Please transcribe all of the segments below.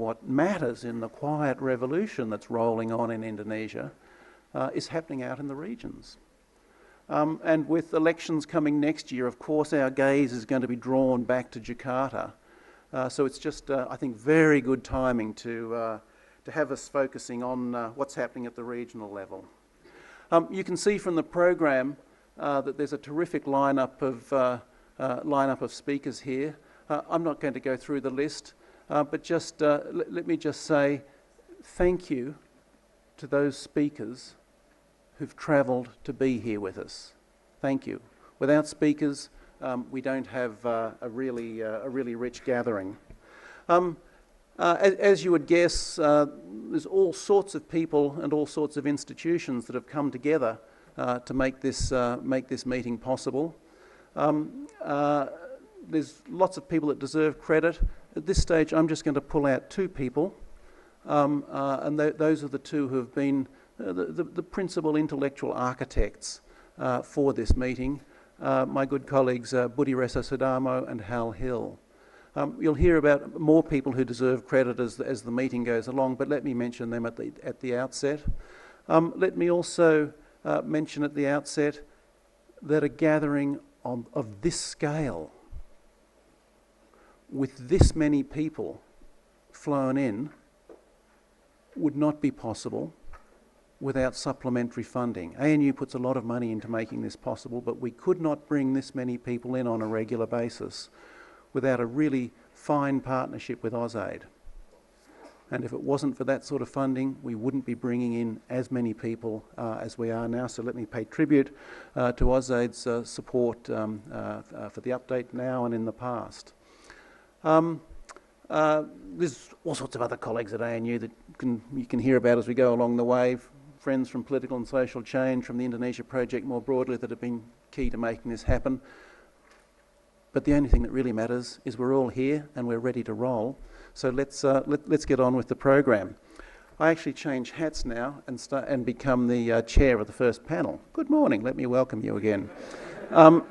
what matters in the quiet revolution that's rolling on in Indonesia is happening out in the regions. And with elections coming next year, of course, our gaze is going to be drawn back to Jakarta. So it's just, I think, very good timing to have us focusing on what's happening at the regional level. You can see from the program that there's a terrific lineup of speakers here. I'm not going to go through the list, but just let me just say thank you to those speakers who've travelled to be here with us. Thank you. Without speakers, we don't have a really rich gathering. As you would guess, there's all sorts of people and all sorts of institutions that have come together to make this meeting possible. There's lots of people that deserve credit. At this stage, I'm just going to pull out two people, and those are the two who have been the principal intellectual architects for this meeting, my good colleagues Budiresa Sudamo and Hal Hill. You'll hear about more people who deserve credit as the meeting goes along, but let me mention them at the outset. Let me also mention at the outset that a gathering of this scale, with this many people flown in, would not be possible without supplementary funding. ANU puts a lot of money into making this possible, but we could not bring this many people in on a regular basis without a really fine partnership with AusAid. And if it wasn't for that sort of funding, we wouldn't be bringing in as many people as we are now. So let me pay tribute to AusAid's support for the update now and in the past. There's all sorts of other colleagues at ANU that you can hear about as we go along the way, friends from political and social change, from the Indonesia project more broadly, that have been key to making this happen. But the only thing that really matters is we're all here and we're ready to roll. So let's get on with the program. I actually change hats now and become the chair of the first panel. Good morning. Let me welcome you again. I'm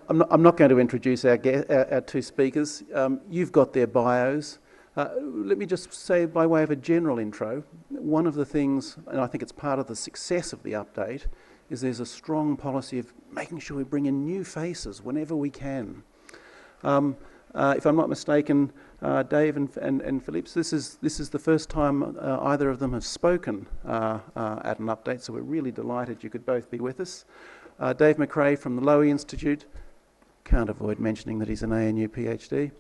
not going to introduce our two speakers. You've got their bios. Let me just say, by way of a general intro, one of the things, and I think it's part of the success of the update, is there's a strong policy of making sure we bring in new faces whenever we can. If I'm not mistaken, Dave and Philippe, this is the first time either of them have spoken at an update, so we're really delighted you could both be with us. Dave McRae from the Lowy Institute, can't avoid mentioning that he's an ANU PhD.